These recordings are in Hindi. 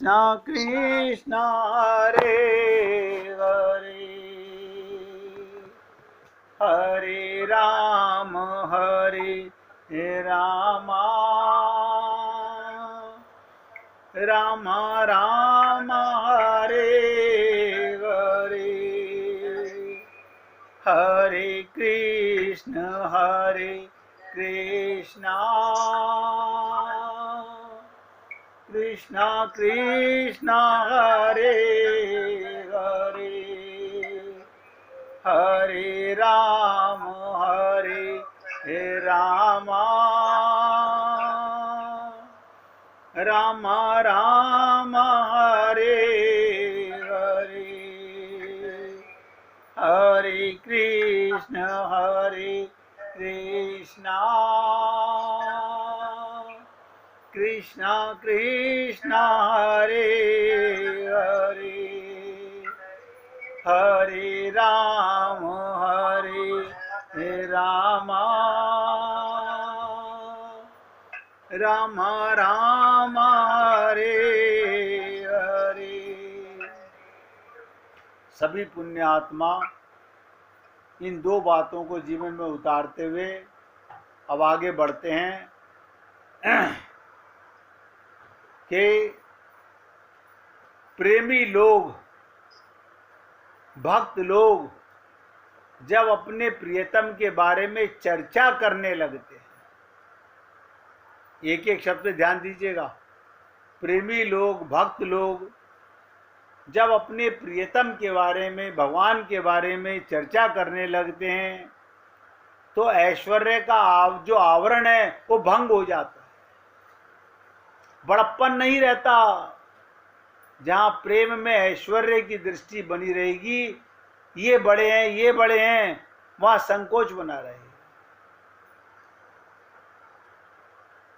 कृष्णा कृष्णा हरे हरे, हरे राम राम राम हरे हरे, हरे कृष्ण कृष्णा कृष्णा कृष्णा हरे हरे, हरे राम राम राम हरे हरे, हरे कृष्ण कृष्णा कृष्णा कृष्णा हरे हरे, हरे राम राम राम हरे हरे। सभी पुण्य आत्मा इन दो बातों को जीवन में उतारते हुए अब आगे बढ़ते हैं कि प्रेमी लोग, भक्त लोग जब अपने प्रियतम के बारे में चर्चा करने लगते हैं, एक एक शब्द पे ध्यान दीजिएगा, प्रेमी लोग, भक्त लोग जब अपने प्रियतम के बारे में, भगवान के बारे में चर्चा करने लगते हैं तो ऐश्वर्य का जो आवरण है वो भंग हो जाता है, बड़प्पन नहीं रहता। जहां प्रेम में ऐश्वर्य की दृष्टि बनी रहेगी, ये बड़े हैं, ये बड़े हैं, वहां संकोच बना रहेगा।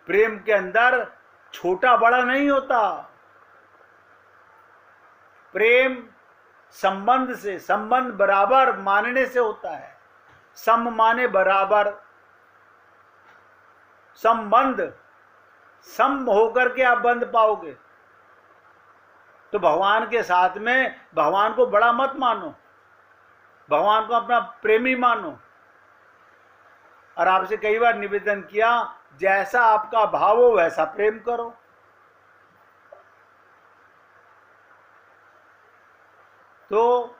प्रेम के अंदर छोटा बड़ा नहीं होता। प्रेम संबंध से, संबंध बराबर मानने से होता है। सम माने बराबर, संबंध सम होकर के आप बंध पाओगे। तो भगवान के साथ में भगवान को बड़ा मत मानो, भगवान को अपना प्रेमी मानो। और आपसे कई बार निवेदन किया, जैसा आपका भाव हो वैसा प्रेम करो। तो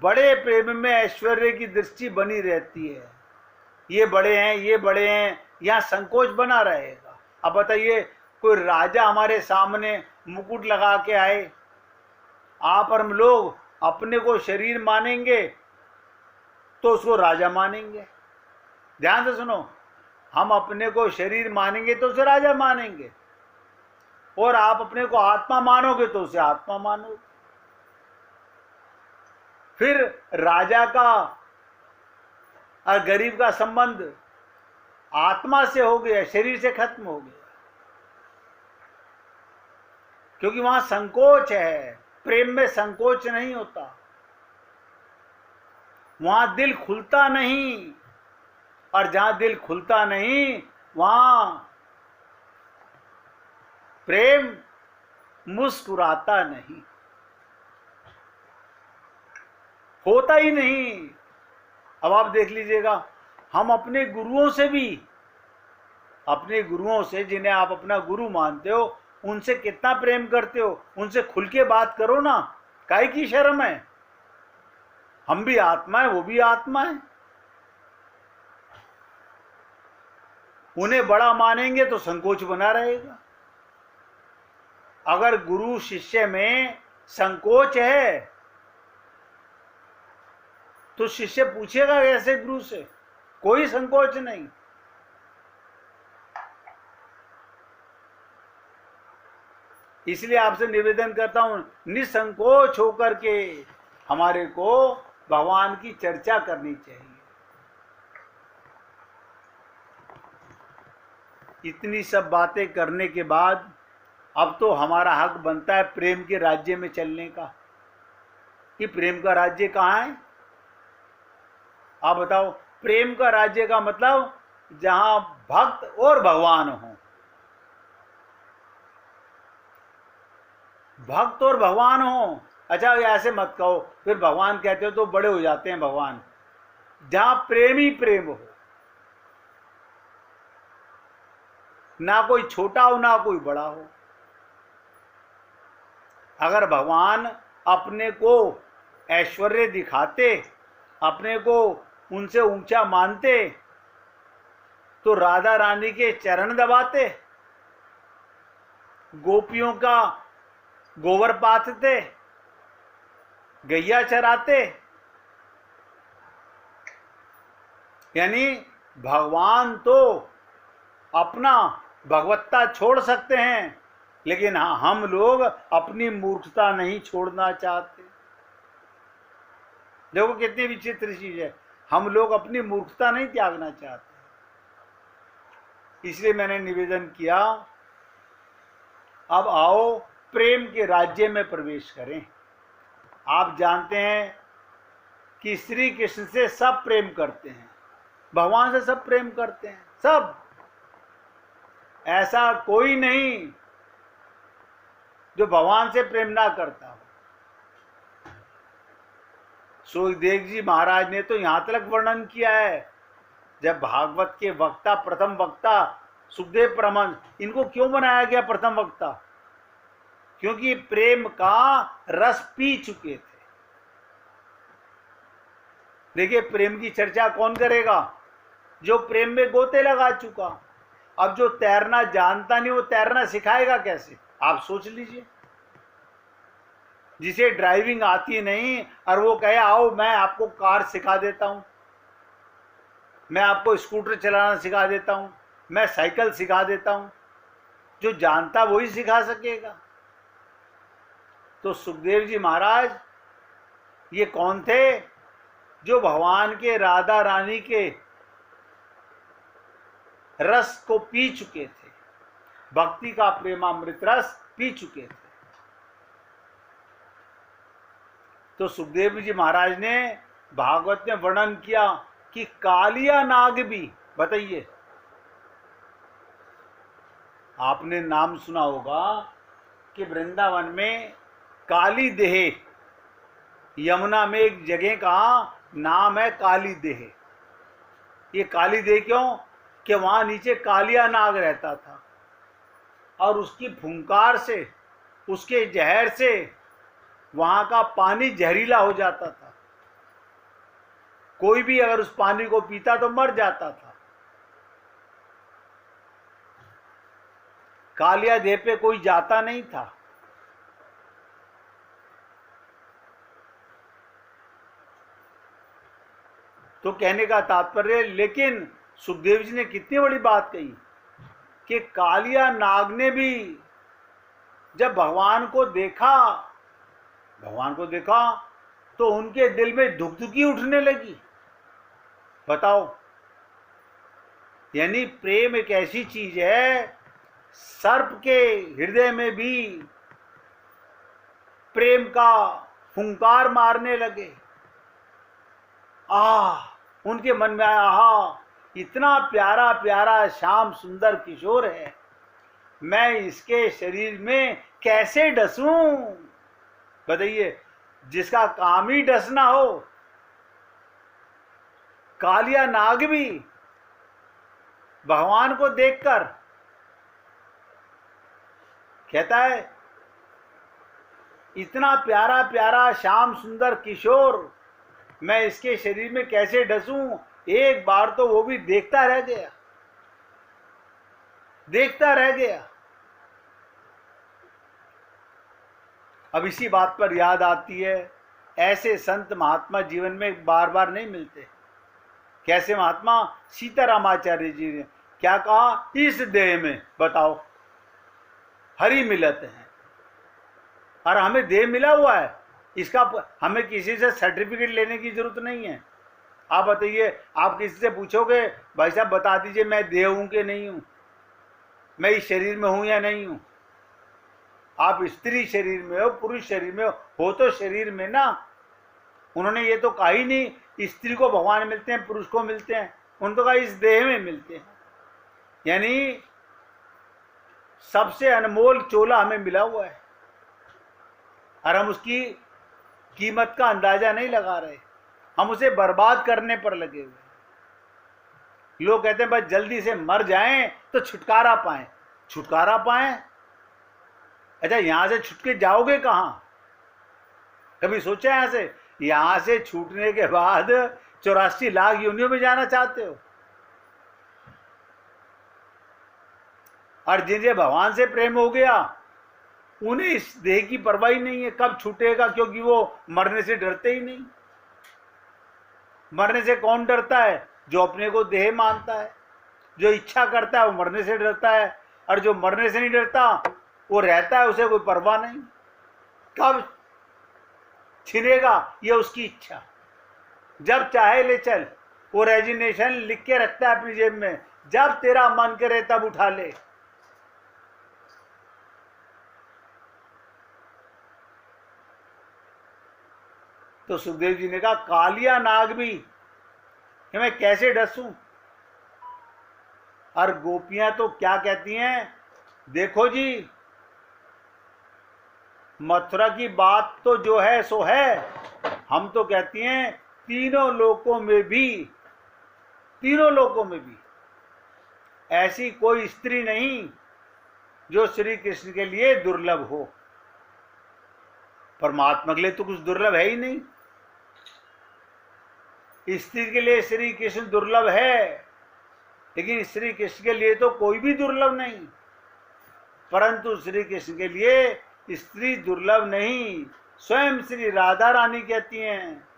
बड़े प्रेम में ऐश्वर्य की दृष्टि बनी रहती है। ये बड़े हैं, ये बड़े हैं, यहां संकोच बना रहेगा। अब बताइए, कोई राजा हमारे सामने मुकुट लगा के आए, आप और हम लोग अपने को शरीर मानेंगे तो उसको राजा मानेंगे। ध्यान से सुनो, हम अपने को शरीर मानेंगे तो उसे राजा मानेंगे, और आप अपने को आत्मा मानोगे तो उसे आत्मा मानोगे। फिर राजा का और गरीब का संबंध आत्मा से हो गया, शरीर से खत्म हो गया, क्योंकि वहां संकोच है। प्रेम में संकोच नहीं होता, वहां दिल खुलता नहीं, और जहां दिल खुलता नहीं वहां प्रेम मुस्कुराता नहीं, होता ही नहीं। अब आप देख लीजिएगा, हम अपने गुरुओं से भी, अपने गुरुओं से जिन्हें आप अपना गुरु मानते हो, उनसे कितना प्रेम करते हो, उनसे खुल के बात करो ना। काहे की शर्म है? हम भी आत्मा है, वो भी आत्मा है। उन्हें बड़ा मानेंगे तो संकोच बना रहेगा। अगर गुरु शिष्य में संकोच है तो शिष्य पूछेगा कैसे गुरु से? कोई संकोच नहीं। इसलिए आपसे निवेदन करता हूं, निसंकोच होकर के हमारे को भगवान की चर्चा करनी चाहिए। इतनी सब बातें करने के बाद अब तो हमारा हक बनता है प्रेम के राज्य में चलने का। कि प्रेम का राज्य कहाँ है? आप बताओ। प्रेम का राज्य का मतलब जहां भक्त और भगवान हो। भक्त और भगवान हो। अच्छा ऐसे मत कहो, फिर भगवान कहते हो तो बड़े हो जाते हैं भगवान। जहां प्रेम ही प्रेम हो, ना कोई छोटा हो ना कोई बड़ा हो। अगर भगवान अपने को ऐश्वर्य दिखाते, अपने को उनसे ऊंचा मानते, तो राधा रानी के चरण दबाते, गोपियों का गोबर पाथते, गैया चराते। यानी भगवान तो अपना भगवत्ता छोड़ सकते हैं, लेकिन हाँ, हम लोग अपनी मूर्खता नहीं छोड़ना चाहते। देखो कितनी विचित्र चीज है, हम लोग अपनी मूर्खता नहीं त्यागना चाहते। इसलिए मैंने निवेदन किया, अब आओ प्रेम के राज्य में प्रवेश करें। आप जानते हैं कि श्री कृष्ण से सब प्रेम करते हैं, भगवान से सब प्रेम करते हैं, सब। ऐसा कोई नहीं जो भगवान से प्रेम ना करता हो। सुखदेव जी महाराज ने तो यहां तक वर्णन किया है, जब भागवत के वक्ता, प्रथम वक्ता सुखदेव परमहंस, इनको क्यों बनाया गया प्रथम वक्ता? क्योंकि प्रेम का रस पी चुके थे। देखिए प्रेम की चर्चा कौन करेगा? जो प्रेम में गोते लगा चुका। अब जो तैरना जानता नहीं वो तैरना सिखाएगा कैसे? आप सोच लीजिए। जिसे ड्राइविंग आती नहीं और वो कहे आओ मैं आपको कार सिखा देता हूं, मैं आपको स्कूटर चलाना सिखा देता हूं, मैं साइकिल सिखा देता हूं, जो जानता वही सिखा सकेगा। तो सुखदेव जी महाराज ये कौन थे? जो भगवान के, राधा रानी के रस को पी चुके थे, भक्ति का प्रेमामृत रस पी चुके थे। तो सुखदेव जी महाराज ने भागवत में वर्णन किया कि कालिया नाग भी, बताइए आपने नाम सुना होगा कि वृंदावन में काली देह, यमुना में एक जगह का नाम है काली देह। ये काली देह क्यों? कि वहां नीचे कालिया नाग रहता था और उसकी फुंकार से, उसके जहर से वहां का पानी जहरीला हो जाता था। कोई भी अगर उस पानी को पीता तो मर जाता था। कालिया देह पे कोई जाता नहीं था। तो कहने का तात्पर्य, लेकिन सुखदेव जी ने कितनी बड़ी बात कही कि कालिया नाग ने भी जब भगवान को देखा तो उनके दिल में धुकधुकी उठने लगी। बताओ, यानी प्रेम एक ऐसी चीज है, सर्प के हृदय में भी प्रेम का फुंकार मारने लगे। उनके मन में आया, आहा इतना प्यारा प्यारा श्याम सुंदर किशोर है, मैं इसके शरीर में कैसे डसूं? बताइए, जिसका काम ही डसना हो। कालिया नाग भी भगवान को देखकर कहता है, इतना प्यारा प्यारा श्याम सुंदर किशोर, मैं इसके शरीर में कैसे डसूं? एक बार तो वो भी देखता रह गया। अब इसी बात पर याद आती है, ऐसे संत महात्मा जीवन में बार बार नहीं मिलते। कैसे महात्मा? सीतारामाचार्य जी ने क्या कहा? इस देह में, बताओ, हरि मिलत है। और हमें देह मिला हुआ है, इसका हमें किसी से सर्टिफिकेट लेने की जरूरत नहीं है। आप बताइए, आप किसी से पूछोगे भाई साहब बता दीजिए मैं देह हूं कि नहीं हूं, मैं इस शरीर में हूं या नहीं हूं। आप स्त्री शरीर में हो, पुरुष शरीर में हो तो शरीर में ना। उन्होंने ये तो कहा ही नहीं स्त्री को भगवान मिलते हैं, पुरुष को मिलते हैं। उन्होंने तो कहा इस देह में मिलते हैं। यानी सबसे अनमोल चोला हमें मिला हुआ है। और हम उसकी कीमत का अंदाजा नहीं लगा रहे, हम उसे बर्बाद करने पर लगे हुए। लोग कहते हैं बस जल्दी से मर जाएं तो छुटकारा पाएं। छुटकारा पाएं? अच्छा, यहां से छूट के जाओगे कहां? कभी सोचा है यहां से छूटने के बाद 84 लाख योनियों में जाना चाहते हो? और जिन्हें भगवान से प्रेम हो गया उन्हें इस देह की परवाह ही नहीं है कब छूटेगा, क्योंकि वो मरने से डरते ही नहीं। मरने से कौन डरता है? जो अपने को देह मानता है, जो इच्छा करता है वो मरने से डरता है, और जो मरने से नहीं डरता वो रहता है, उसे कोई परवाह नहीं। कब छिनेगा ये उसकी इच्छा, जब चाहे ले चल। वो रेजिग्नेशन लिख के रखता है अपनी जेब में, जब तेरा मन करे तब उठा ले। तो सुखदेव जी ने कहा कालिया नाग भी कि मैं कैसे डसूं? और गोपियां तो क्या कहती हैं, देखो जी मथुरा की बात तो जो है सो है, हम तो कहती हैं तीनों लोकों में भी ऐसी कोई स्त्री नहीं जो श्री कृष्ण के लिए दुर्लभ हो। परमात्मा के लिए तो कुछ दुर्लभ है ही नहीं। स्त्री के लिए श्री कृष्ण दुर्लभ है, लेकिन श्री कृष्ण के लिए तो कोई भी दुर्लभ नहीं। परंतु श्री कृष्ण के लिए स्त्री दुर्लभ नहीं। स्वयं श्री राधा रानी कहती हैं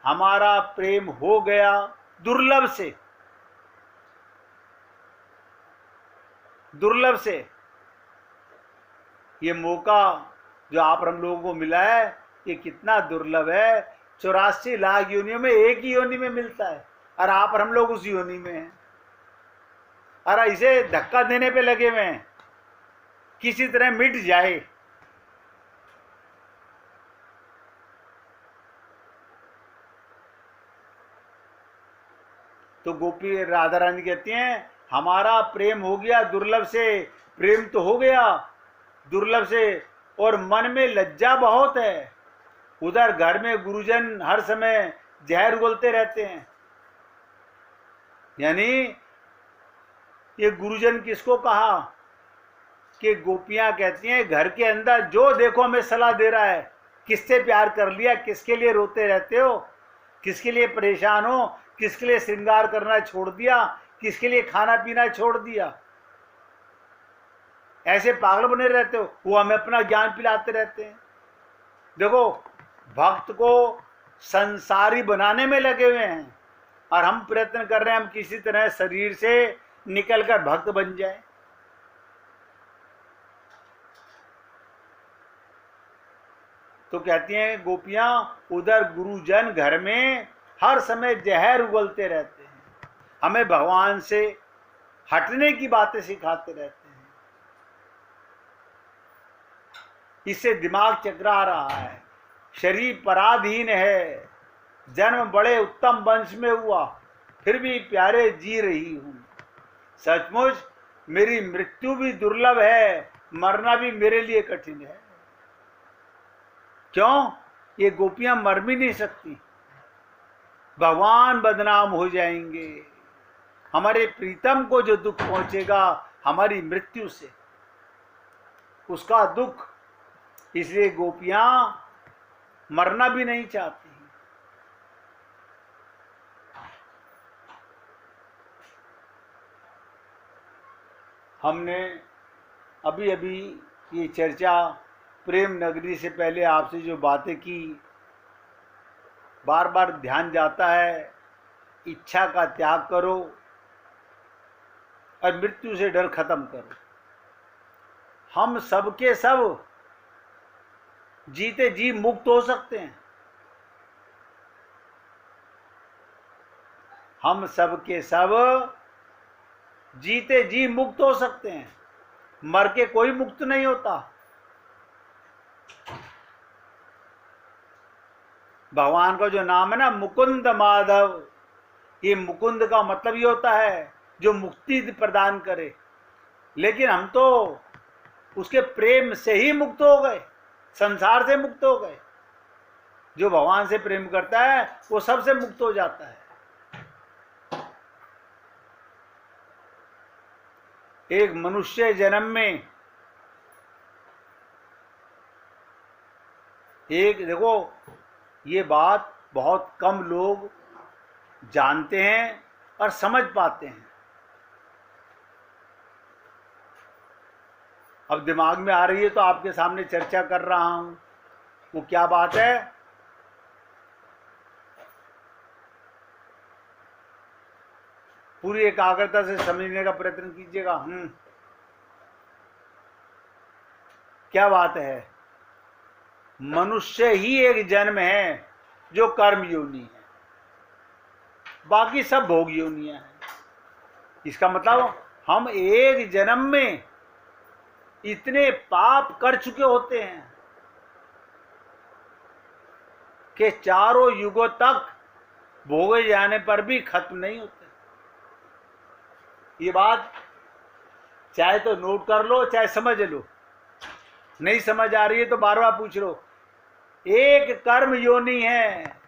हमारा प्रेम हो गया दुर्लभ से। दुर्लभ से ये मौका जो आप हम लोगों को मिला है ये कितना दुर्लभ है। 84 लाख योनियों में एक ही योनि में मिलता है, और आप और हम लोग उस योनि में हैं। अरे इसे धक्का देने पे लगे हुए हैं किसी तरह मिट जाए। तो गोपी राधा रानी कहती हैं हमारा प्रेम हो गया दुर्लभ से। प्रेम तो हो गया दुर्लभ से, और मन में लज्जा बहुत है। उधर घर में गुरुजन हर समय जहर उगलते रहते हैं। यानी ये गुरुजन किसको कहा कि गोपियां कहती हैं घर के अंदर जो देखो हमें सलाह दे रहा है, किससे प्यार कर लिया, किसके लिए रोते रहते हो, किसके लिए परेशान हो, किसके लिए श्रृंगार करना छोड़ दिया, किसके लिए खाना पीना छोड़ दिया, ऐसे पागल बने रहते हो। वो हमें अपना ज्ञान पिलाते रहते हैं। देखो भक्त को संसारी बनाने में लगे हुए हैं, और हम प्रयत्न कर रहे हैं हम किसी तरह शरीर से निकलकर भक्त बन जाए। तो कहती हैं गोपियां उधर गुरुजन घर में हर समय जहर उगलते रहते हैं, हमें भगवान से हटने की बातें सिखाते रहते हैं। इससे दिमाग चकरा रहा है, शरीर पराधीन है, जन्म बड़े उत्तम वंश में हुआ फिर भी प्यारे जी रही हूं। सचमुच मेरी मृत्यु भी दुर्लभ है, मरना भी मेरे लिए कठिन है। क्यों? ये गोपियां मर भी नहीं सकती, भगवान बदनाम हो जाएंगे। हमारे प्रीतम को जो दुख पहुंचेगा हमारी मृत्यु से, उसका दुख, इसलिए गोपियां मरना भी नहीं चाहती। हमने अभी अभी ये चर्चा प्रेम नगरी से पहले आपसे जो बातें की, बार बार ध्यान जाता है इच्छा का त्याग करो और मृत्यु से डर खत्म करो। हम सबके सब जीते जी मुक्त हो सकते हैं। हम सबके सब जीते जी मुक्त हो सकते हैं, मर के कोई मुक्त नहीं होता। भगवान का जो नाम है ना मुकुंद माधव, ये मुकुंद का मतलब ये होता है जो मुक्ति प्रदान करे, लेकिन हम तो उसके प्रेम से ही मुक्त हो गए। संसार से मुक्त हो गए। जो भगवान से प्रेम करता है वो सबसे मुक्त हो जाता है। एक मनुष्य जन्म में एक, देखो ये बात बहुत कम लोग जानते हैं और समझ पाते हैं। अब दिमाग में आ रही है तो आपके सामने चर्चा कर रहा हूं। वो क्या बात है? पूरी एकाग्रता से समझने का प्रयत्न कीजिएगा। क्या बात है? मनुष्य ही एक जन्म है जो कर्म योनि है, बाकी सब भोग योनियां हैं। इसका मतलब हम एक जन्म में इतने पाप कर चुके होते हैं कि चारों युगों तक भोगे जाने पर भी खत्म नहीं होते। ये बात चाहे तो नोट कर लो, चाहे समझ लो। नहीं समझ आ रही है तो बार बार पूछ लो। एक कर्म योनि है,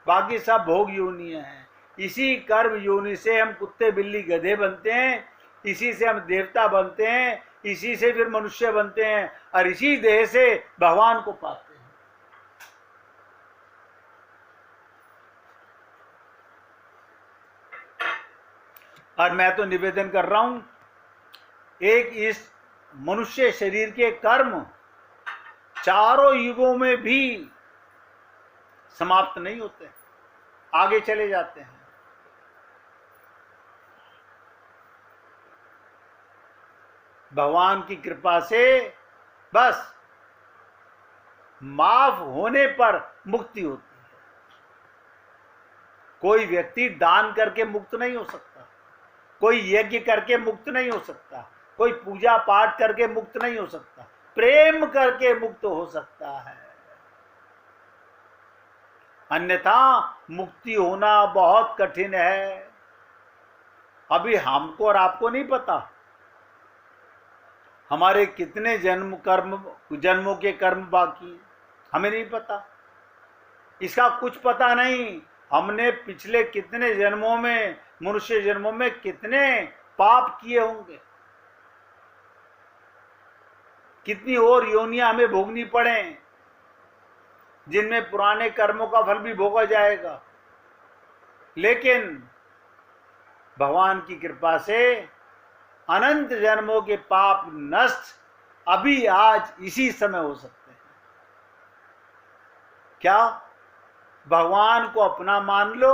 बाकी सब भोग योनियां हैं। इसी कर्म योनि से हम कुत्ते बिल्ली गधे बनते हैं, इसी से हम देवता बनते हैं, इसी से फिर मनुष्य बनते हैं, और इसी देह से भगवान को पाते हैं। और मैं तो निवेदन कर रहा हूं, एक इस मनुष्य शरीर के कर्म चारों युगों में भी समाप्त नहीं होते, आगे चले जाते हैं। भगवान की कृपा से बस माफ होने पर मुक्ति होती है। कोई व्यक्ति दान करके मुक्त नहीं हो सकता, कोई यज्ञ करके मुक्त नहीं हो सकता, कोई पूजा पाठ करके मुक्त नहीं हो सकता, प्रेम करके मुक्त हो सकता है। अन्यथा मुक्ति होना बहुत कठिन है। अभी हमको और आपको नहीं पता हमारे कितने जन्मों के कर्म बाकी हैं, हमें नहीं पता। इसका कुछ पता नहीं हमने पिछले कितने जन्मों में, मनुष्य जन्मों में कितने पाप किए होंगे, कितनी और योनियां हमें भोगनी पड़े, जिनमें पुराने कर्मों का फल भी भोगा जाएगा। लेकिन भगवान की कृपा से अनंत जन्मों के पाप नष्ट अभी आज इसी समय हो सकते हैं। क्या? भगवान को अपना मान लो,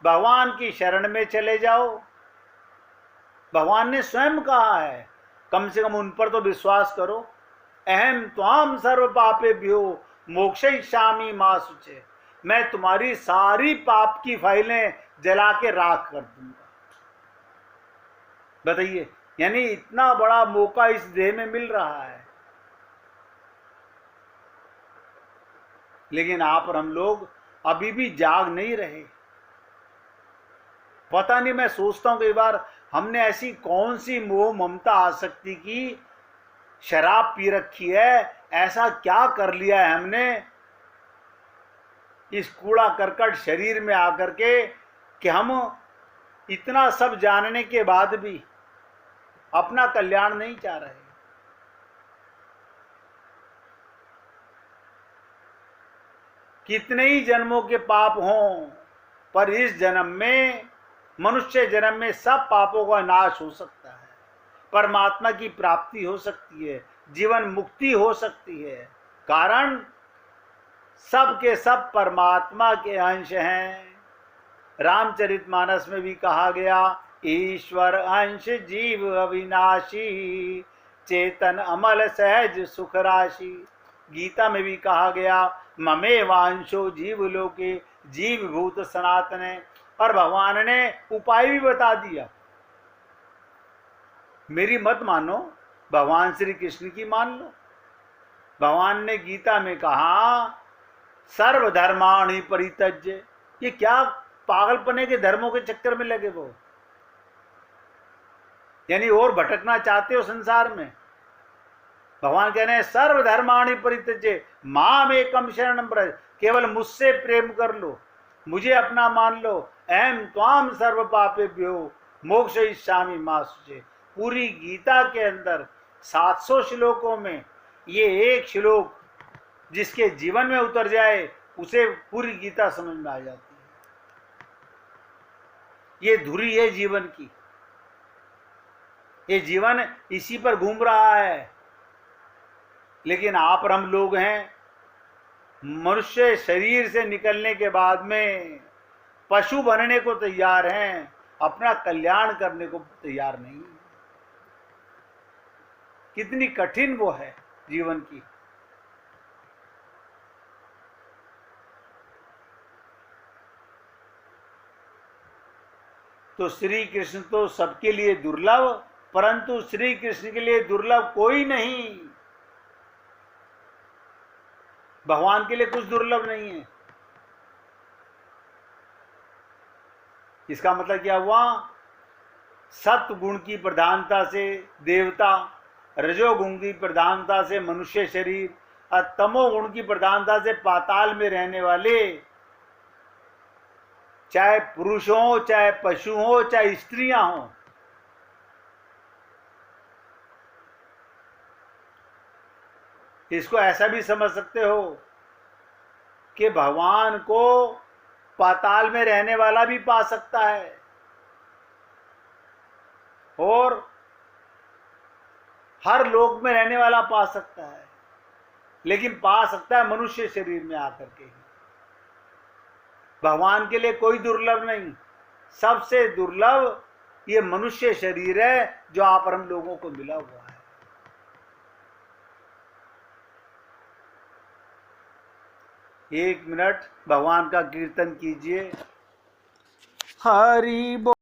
भगवान की शरण में चले जाओ। भगवान ने स्वयं कहा है, कम से कम उन पर तो विश्वास करो। अहम त्वाम सर्व पापेभ्यो मोक्षयिष्यामि मा शुचे। मैं तुम्हारी सारी पाप की फाइलें जला के राख कर दूंगा। बताइए, यानी इतना बड़ा मौका इस देह में मिल रहा है, लेकिन आप और हम लोग अभी भी जाग नहीं रहे। पता नहीं, मैं सोचता हूं कई बार हमने ऐसी कौन सी मोह ममता आसक्ति की शराब पी रखी है, ऐसा क्या कर लिया है हमने इस कूड़ा करकट शरीर में आकर के कि हम इतना सब जानने के बाद भी अपना कल्याण नहीं चाह रहे। कितने ही जन्मों के पाप हों, पर इस जन्म में, मनुष्य जन्म में सब पापों का नाश हो सकता है, परमात्मा की प्राप्ति हो सकती है, जीवन मुक्ति हो सकती है। कारण सब के सब परमात्मा के अंश हैं। रामचरितमानस में भी कहा गया, ईश्वर अंश जीव अविनाशी, चेतन अमल सहज सुख राशि। गीता में भी कहा गया, ममे वांशो जीव लोके जीव भूत सनातन। और भगवान ने उपाय भी बता दिया। मेरी मत मानो, भगवान श्री कृष्ण की मान लो। भगवान ने गीता में कहा, सर्वधर्माणि परित्यज्य। ये क्या पागलपने के धर्मों के चक्कर में लगे वो, यानी और भटकना चाहते हो संसार में। भगवान कह रहे हैं सर्वधर्माणि परित्यज्य माम एकम शरणम व्रज, केवल मुझसे प्रेम कर लो, मुझे अपना मान लो। अहम त्वाम सर्व पापेभ्यो मोक्षयिष्यामि मा शुचे। पूरी गीता के अंदर 700 श्लोकों में ये एक श्लोक जिसके जीवन में उतर जाए उसे पूरी गीता समझ में आ जाती है। ये धुरी है जीवन की, ये जीवन इसी पर घूम रहा है। लेकिन आप और हम लोग हैं, मनुष्य शरीर से निकलने के बाद में पशु बनने को तैयार हैं, अपना कल्याण करने को तैयार नहीं। कितनी कठिन वो है जीवन की। तो श्री कृष्ण तो सबके लिए दुर्लभ, परंतु श्री कृष्ण के लिए दुर्लभ कोई नहीं। भगवान के लिए कुछ दुर्लभ नहीं है। इसका मतलब क्या हुआ? सत्व गुण की प्रधानता से देवता, रजोगुण की प्रधानता से मनुष्य शरीर और तमोगुण की प्रधानता से पाताल में रहने वाले, चाहे पुरुष हो, चाहे पशु हो, चाहे स्त्रियां हो, इसको ऐसा भी समझ सकते हो कि भगवान को पाताल में रहने वाला भी पा सकता है और हर लोक में रहने वाला पा सकता है, लेकिन पा सकता है मनुष्य शरीर में आकर के। भगवान के लिए कोई दुर्लभ नहीं। सबसे दुर्लभ ये मनुष्य शरीर है जो आप और हम लोगों को मिला हुआ है। एक मिनट भगवान का कीर्तन कीजिए। हरि बोल।